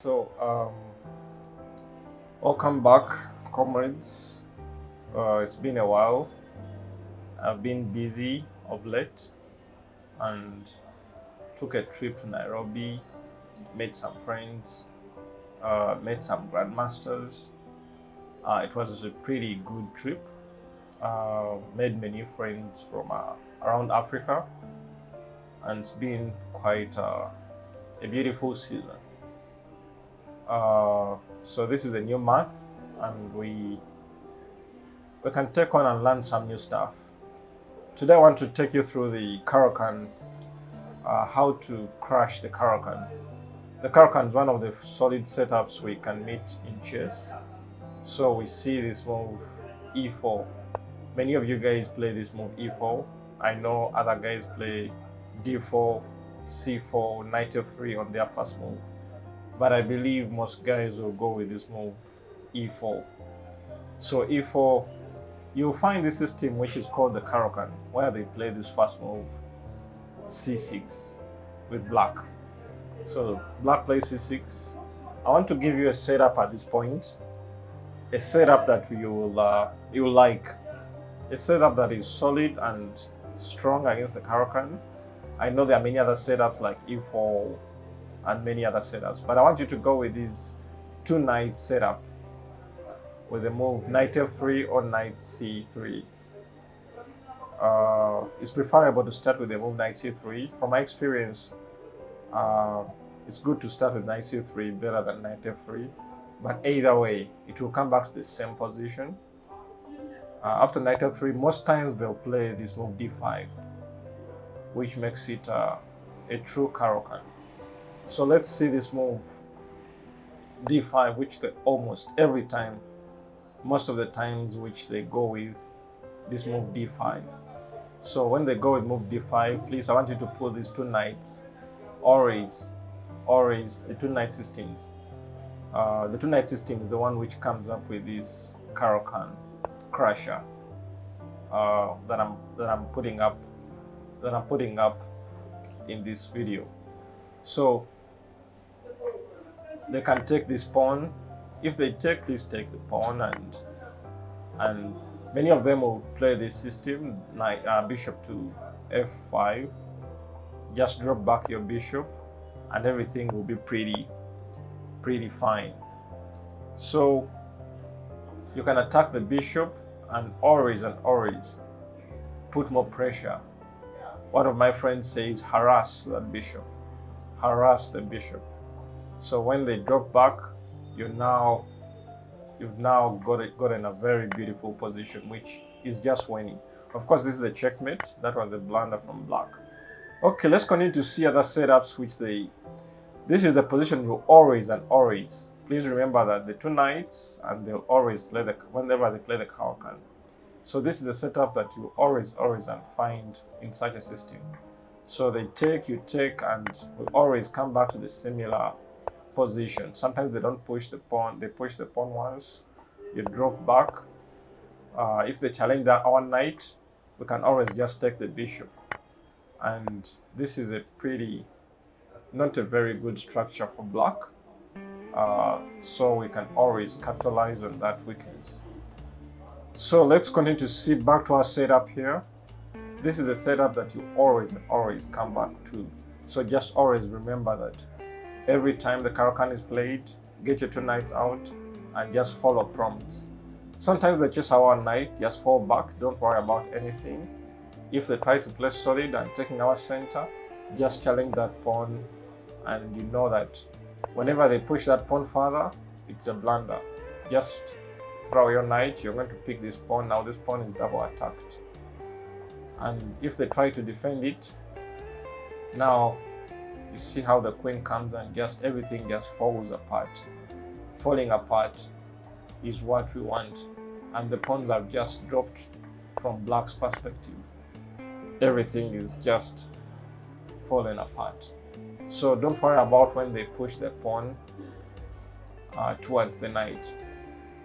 So, welcome back, comrades. It's been a while. I've been busy of late and took a trip to Nairobi, made some friends, met some grandmasters. It was a pretty good trip. Made many friends from around Africa, and it's been quite a beautiful season. So this is a new month, and we can take on and learn some new stuff. Today I want to take you through the Caro Kann, how to crash the Caro Kann. The Caro Kann is one of the solid setups we can meet in chess. So we see this move e4. Many of you guys play this move e4. I know other guys play d4, c4, knight f3 on their first move. But I believe most guys will go with this move, e4. So e4, you'll find this system which is called the Caro Kann, where they play this first move, c6, with black. So black plays c6. I want to give you a setup at this point, a setup that you will like, a setup that is solid and strong against the Caro Kann. I know there are many other setups like e4, and many other setups, but I want you to go with this two knight setup with the move knight f3 or knight c3. It's preferable to start with the move knight c3. From my experience, it's good to start with knight c3 better than knight f3, but either way it will come back to the same position. After knight f3, most times they'll play this move d5, which makes it a true Caro Kann. So let's see this move d5, which they almost every time, most of the times which they go with this move d5. So when they go with move d5, please, I want you to put these two knights, always the two knight systems. The two knight system is the one which comes up with this Caro Kann crusher that I'm putting up in this video. So they can take this pawn. If they take, please take the pawn, and many of them will play this system, like bishop to f5. Just drop back your bishop, and everything will be pretty fine. So you can attack the bishop and always put more pressure. One of my friends says harass that bishop. Harass the bishop. So when they drop back, you've now got in a very beautiful position, which is just winning. Of course, this is a checkmate. That was a blunder from black. Okay, let's continue to see other setups which this is the position you always. Please remember that the two knights, and they'll always play whenever they play the Caro Kann. So this is the setup that you always and find in such a system. So they take, you take, and we always come back to the similar position. Sometimes they don't push the pawn, they push the pawn once, you drop back. If they challenge our knight, we can always just take the bishop. And this is not a very good structure for black. So we can always capitalize on that weakness. So let's continue to see back to our setup here. This is the setup that you always come back to. So just always remember that every time the Caro Kann is played, get your two knights out and just follow prompts. Sometimes they chase our knight, just fall back, don't worry about anything. If they try to play solid and taking our center, just challenge that pawn, and you know that whenever they push that pawn further, it's a blunder. Just throw your knight, you're going to pick this pawn. Now this pawn is double attacked. And if they try to defend it, now you see how the queen comes and just everything just falls apart. Falling apart is what we want. And the pawns have just dropped from black's perspective. Everything is just falling apart. So don't worry about when they push the pawn towards the knight.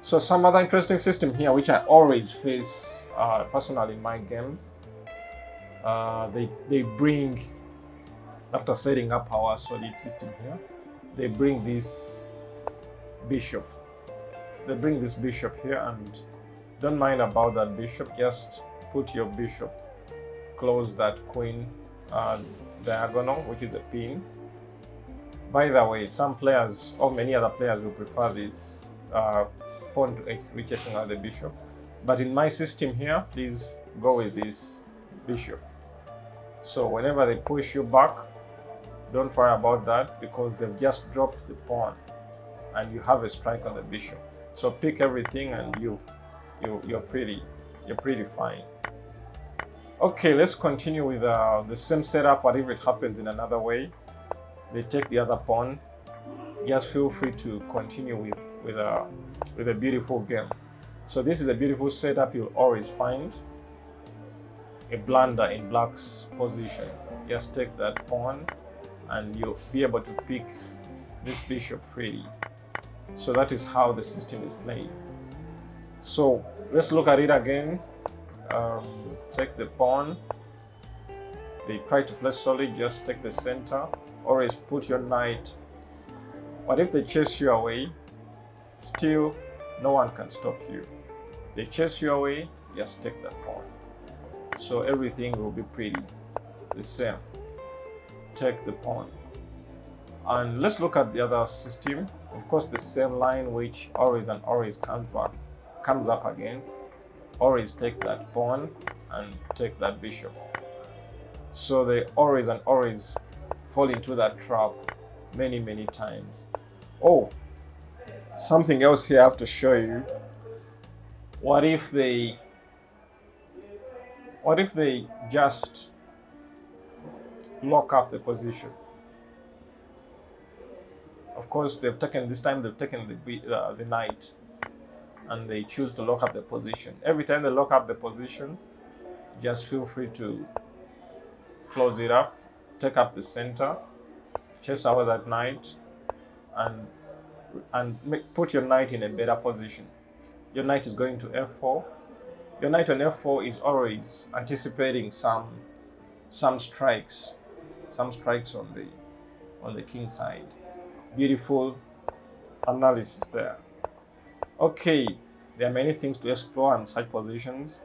So some other interesting system here, which I always face personally in my games, they bring, after setting up our solid system here, they bring this bishop. They bring this bishop here, and don't mind about that bishop. Just put your bishop, close that queen diagonal, which is a pin. By the way, some players or many other players will prefer this pawn to h3 chasing out the bishop. But in my system here, please go with this bishop. So whenever they push you back, don't worry about that, because they've just dropped the pawn and you have a strike on the bishop. So pick everything and you're pretty fine. Okay, let's continue with the same setup. What if it happens in another way? They take the other pawn. Just feel free to continue with a beautiful game. So this is a beautiful setup you'll always find. A blunder in black's position. Just take that pawn and you'll be able to pick this bishop freely. So that is how the system is played. So let's look at it again. Take the pawn. They try to play solid, just take the center. Always put your knight. What if they chase you away? Still, no one can stop you. They chase you away, just take that pawn. So everything will be pretty the same. Take the pawn. And let's look at the other system. Of course, the same line which always and always comes up again. Always take that pawn and take that bishop. So they always and always fall into that trap many times. Oh, something else here I have to show you. What if they just lock up the position? Of course, they've taken the knight, and they choose to lock up the position. Every time they lock up the position, just feel free to close it up, take up the center, chase away that knight, and put your knight in a better position. Your knight is going to f4. Your knight on f4 is always anticipating some strikes on the king side. Beautiful analysis there. Okay, there are many things to explore in such positions.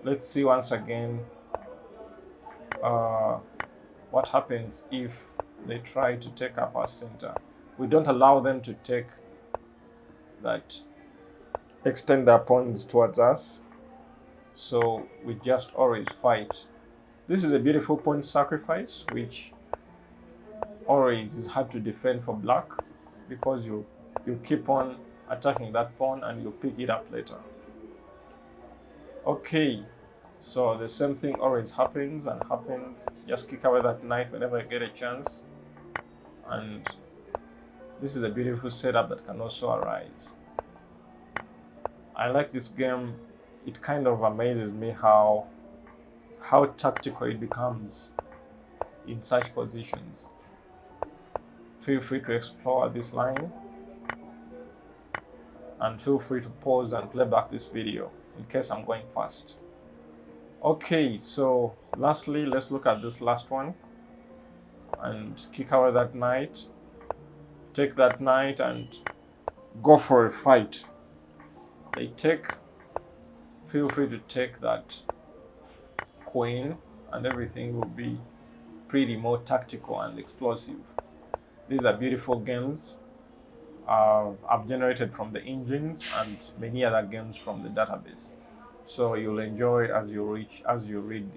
Let's see once again what happens if they try to take up our center. We don't allow them to extend their pawns towards us, so we just always fight. This is a beautiful pawn sacrifice, which always is hard to defend for black, because you keep on attacking that pawn and you pick it up later. Okay, so the same thing always happens. Just kick away that knight whenever you get a chance. And this is a beautiful setup that can also arise. I like this game. It kind of amazes me how tactical it becomes in such positions. Feel free to explore this line, and feel free to pause and play back this video in case I'm going fast. Okay, so lastly, let's look at this last one and kick away that knight. Take that knight and go for a fight. They take, feel free to take that queen, and everything will be pretty more tactical and explosive. These are beautiful games I've generated from the engines and many other games from the database. So you'll enjoy as you read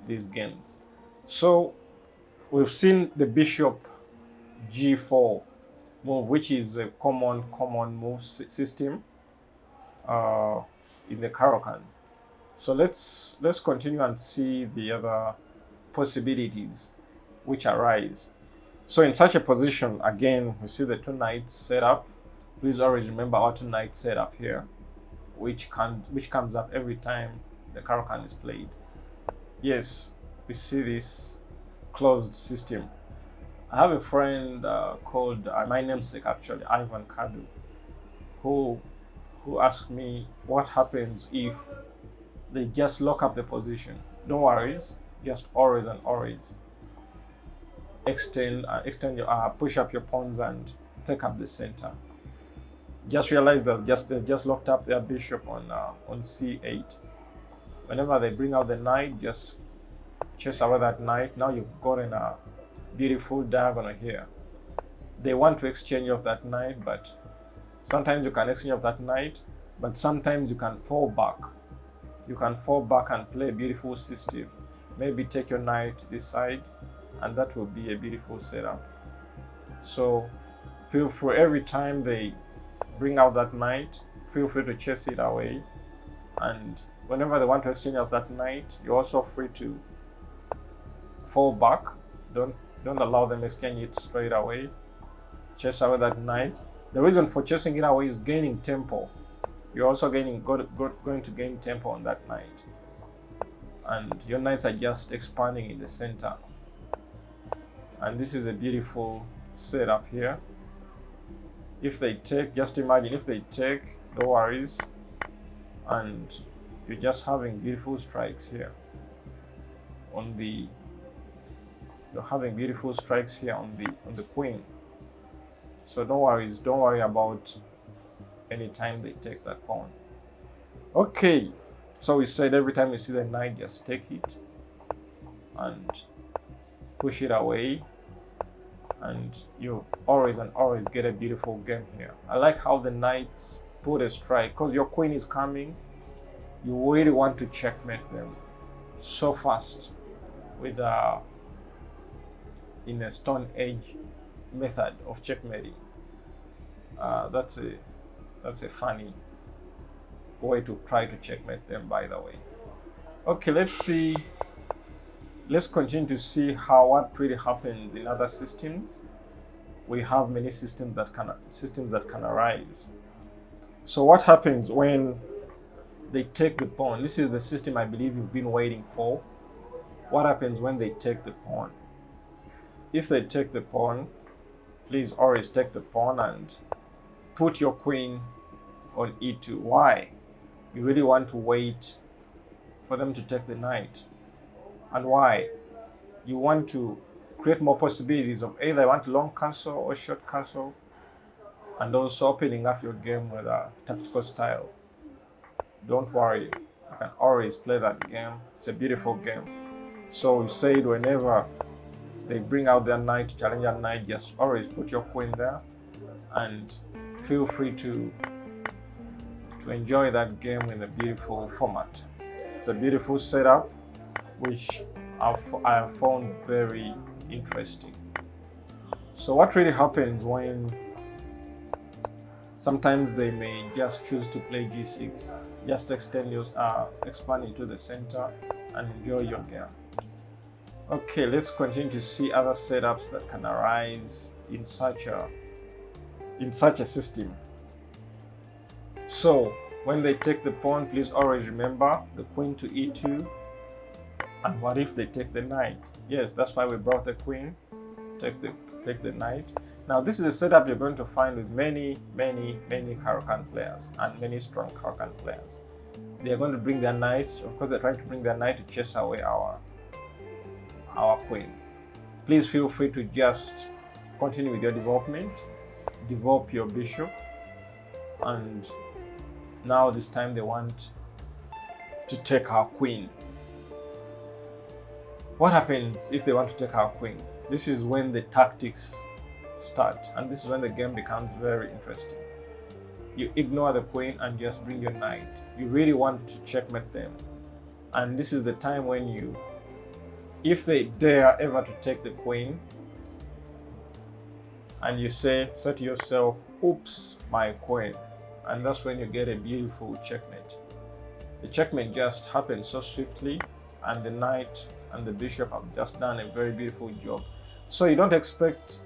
these games. So we've seen the bishop g4 move, which is a common move system in the Caro Kann. So let's continue and see the other possibilities which arise. So in such a position, again, we see the two knights set up. Please always remember our two knights set up here, which comes up every time the Caro Kann is played. Yes, we see this closed system. I have a friend called my namesake actually, Ivan Kadu, who asked me what happens if they just lock up the position. No worries, just always and always push up your pawns and take up the center. Just realize that they just locked up their bishop on c8. Whenever they bring out the knight, just chase away that knight. Now you've gotten a beautiful diagonal here. They want to exchange off that knight, but sometimes you can exchange off that knight, but sometimes you can fall back. You can fall back and play a beautiful system. Maybe take your knight this side, and that will be a beautiful setup. So feel free, every time they bring out that knight, feel free to chase it away. And whenever they want to exchange off that knight, you're also free to fall back. Don't allow them exchange it straight away. Chase away that knight. The reason for chasing it away is gaining tempo. You're also going to gain tempo on that knight. And your knights are just expanding in the center. And this is a beautiful setup here. If they take, just imagine if they take, no worries. And you're just having beautiful strikes here. You're having beautiful strikes here on the queen. So no worries, don't worry about any time they take that pawn. Okay, so we said every time you see the knight, just take it and push it away, and you always get a beautiful game here. I like how the knights put a strike, because your queen is coming. You really want to checkmate them so fast with in a Stone Age method of checkmating. That's a funny way to try to checkmate them, by the way. Okay, let's continue to see what really happens in other systems. We have many systems that can arise. So what happens when they take the pawn? This is the system I believe you've been waiting for. What happens when they take the pawn? If they take the pawn, please always take the pawn and put your queen on e2. Why? You really want to wait for them to take the knight. And why? You want to create more possibilities of either you want long castle or short castle, and also opening up your game with a tactical style. Don't worry, you can always play that game. It's a beautiful game. So we said whenever they bring out their knight to challenge your knight, just always put your queen there and feel free to enjoy that game in a beautiful format. It's a beautiful setup which I have found very interesting. So what really happens when sometimes they may just choose to play g6, just expand into the center and enjoy your game. Okay, let's continue to see other setups that can arise in such a system. So when they take the pawn, please always remember the queen to e2. And what if they take the knight? Yes, that's why we brought the queen. Take the knight. Now this is a setup you're going to find with many Caro Kann players and many strong Caro Kann players. They are going to bring their knights. Of course, they're trying to bring their knight to chase away our queen. Please feel free to just continue with your development, develop your bishop, and now this time they want to take our queen. What happens if they want to take our queen? This is when the tactics start, and this is when the game becomes very interesting. You ignore the queen and just bring your knight. You really want to checkmate them, and this is the time when if they dare ever to take the queen, and you say to yourself, oops, my queen, and that's when you get a beautiful checkmate. The checkmate just happens so swiftly, and the knight and the bishop have just done a very beautiful job. So you don't expect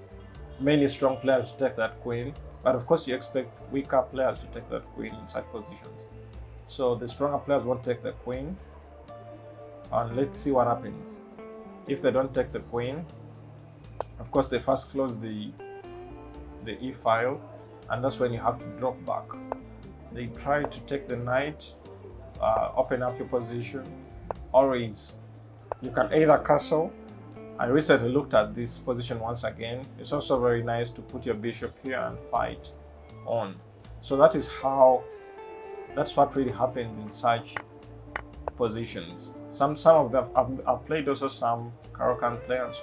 many strong players to take that queen, but of course you expect weaker players to take that queen in such positions. So the stronger players won't take the queen, and let's see what happens. If they don't take the queen, of course they first close the e file, and that's when you have to drop back. They try to take the knight, open up your position. Always, you can either castle I recently looked at this position once again. It's also very nice to put your bishop here and fight on. So that's what really happens in such positions. Some of them I've played also some Caro Kann players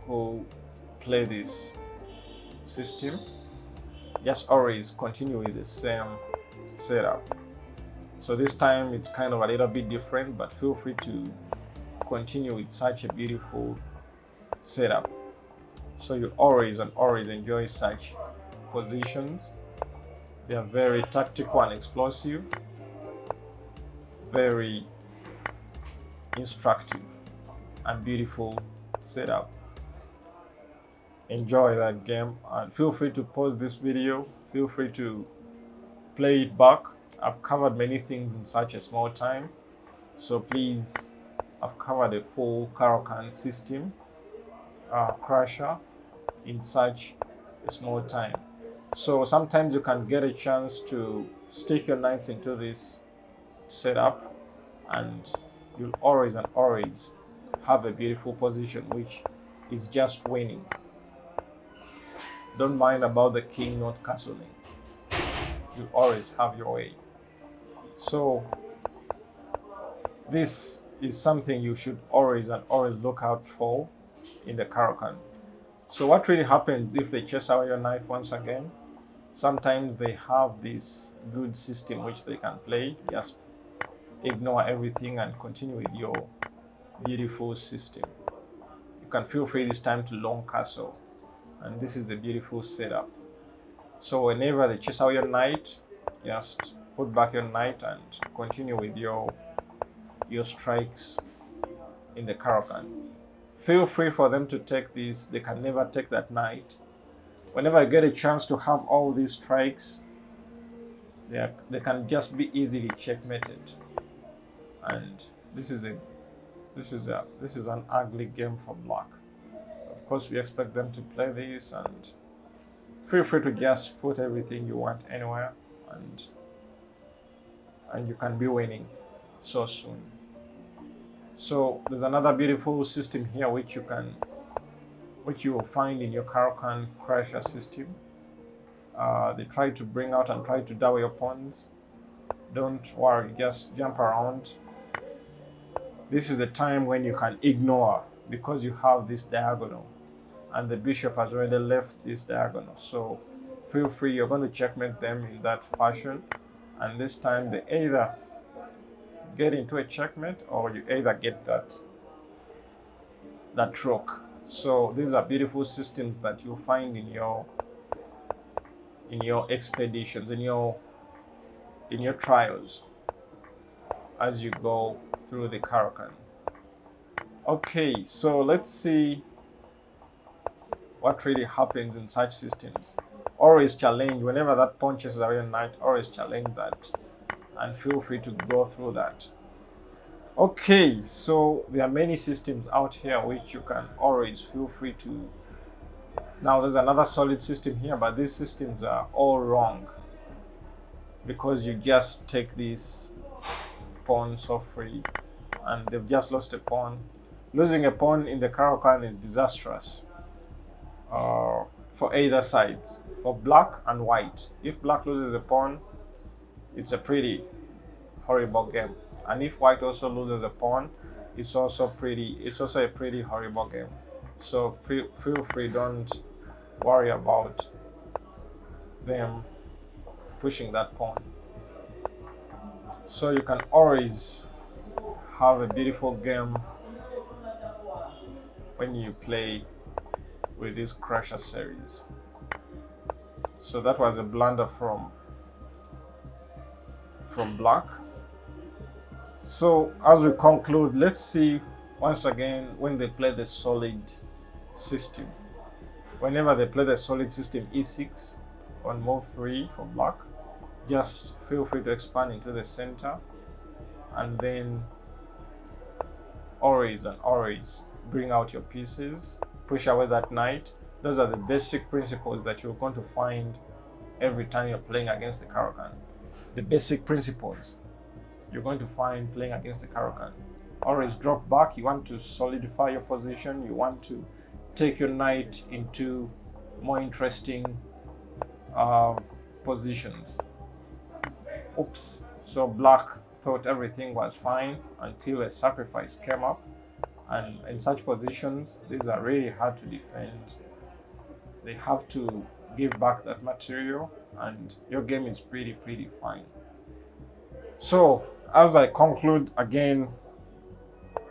who play this system. Just always continue with the same setup. So this time it's kind of a little bit different, but feel free to continue with such a beautiful setup. So you always enjoy such positions. They are very tactical and explosive, very instructive and beautiful setup. Enjoy that game and feel free to pause this video. Feel free to play it back. I've covered many things in such a small time, so please, I've covered a full Caro Kann system crusher in such a small time. So sometimes you can get a chance to stick your knights into this setup and you'll always have a beautiful position which is just winning. Don't mind about the king not castling. You always have your way. So this is something you should always look out for in the Caro Kann. So what really happens if they chase out your knight once again? Sometimes they have this good system which they can play. Just ignore everything and continue with your beautiful system. You can feel free this time to long castle, and this is the beautiful setup. So whenever they chase out your knight, just put back your knight and continue with your strikes in the Caro Kann. Feel free for them to take this. They can never take that knight. Whenever I get a chance to have all these strikes, they can just be easily checkmated. And this is an ugly game for black. Of course, we expect them to play this, and feel free to just put everything you want anywhere, and you can be winning so soon. So there's another beautiful system here which you will find in your Caro Kann crusher system. They try to bring out and try to double your pawns. Don't worry, just jump around. This is the time when you can ignore, because you have this diagonal and the bishop has already left this diagonal. So feel free, you're going to checkmate them in that fashion, and this time they either get into a checkmate or you either get that rook. So these are beautiful systems that you'll find in your expeditions, in your trials as you go through the Caro Kann. Okay, so let's see what really happens in such systems. Always challenge whenever that pawn chases away a knight. Always challenge that, and feel free to go through that. Okay, so there are many systems out here which you can always feel free to. Now there's another solid system here, but these systems are all wrong because you just take this pawn so free and they've just lost a pawn. Losing a pawn in the Caro Kann is disastrous for either sides, for black and white. If black loses a pawn, it's a pretty horrible game. And if white also loses a pawn, it's also a pretty horrible game. So feel free, don't worry about them pushing that pawn. So you can always have a beautiful game when you play with this crusher series. So that was a blunder from black. So as we conclude, let's see once again when they play the solid system. Whenever they play the solid system e6 on move 3 for black, just feel free to expand into the center and then always bring out your pieces, push away that knight. Those are the basic principles that you're going to find every time you're playing against the Caro Kann. The basic principles you're going to find playing against the Caro Kann. always drop back. You want to solidify your position. You want to take your knight into more interesting positions. Oops. So black thought everything was fine until a sacrifice came up. And in such positions, these are really hard to defend. They have to give back that material, and your game is pretty fine. So as I conclude again,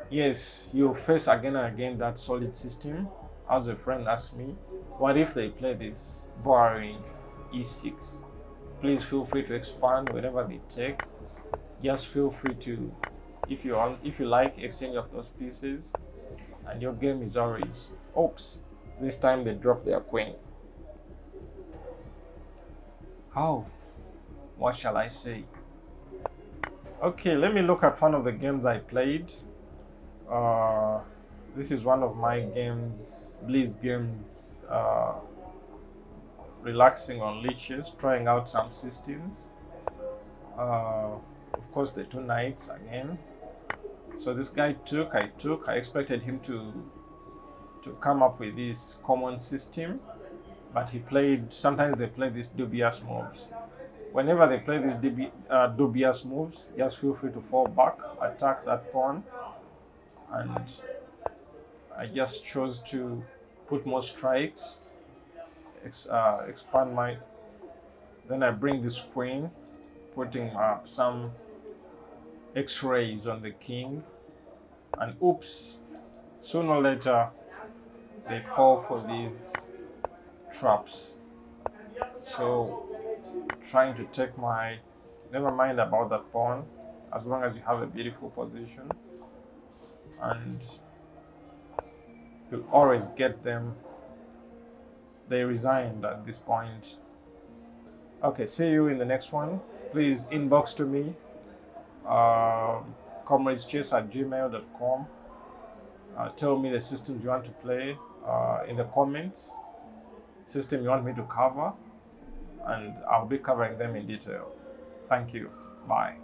yes, you face again and again that solid system. As a friend asked me, what if they play this boring e6? Please feel free to expand whenever they take. Just feel free to, if you like, exchange of those pieces, and your game is always, oops, this time they drop their queen. How? What shall I say? Okay, let me look at one of the games I played. This is one of my games, Bliss games, relaxing on leeches, trying out some systems. Of course, the 2 knights again. So this guy took, I expected him to come up with this common system, but he played, sometimes they play these dubious moves. Whenever they play these dubious moves, just feel free to fall back, attack that pawn, and I just chose to put more strikes, expand my, then I bring this queen, putting some x-rays on the king, and oops, sooner or later they fall for these traps. So trying to take my, never mind about that pawn, as long as you have a beautiful position, and you'll always get them. They resigned at this point. Okay, see you in the next one. Please inbox to me, comradeschess@gmail.com. Tell me the systems you want to play in the comments, system you want me to cover, and I'll be covering them in detail. Thank you. Bye.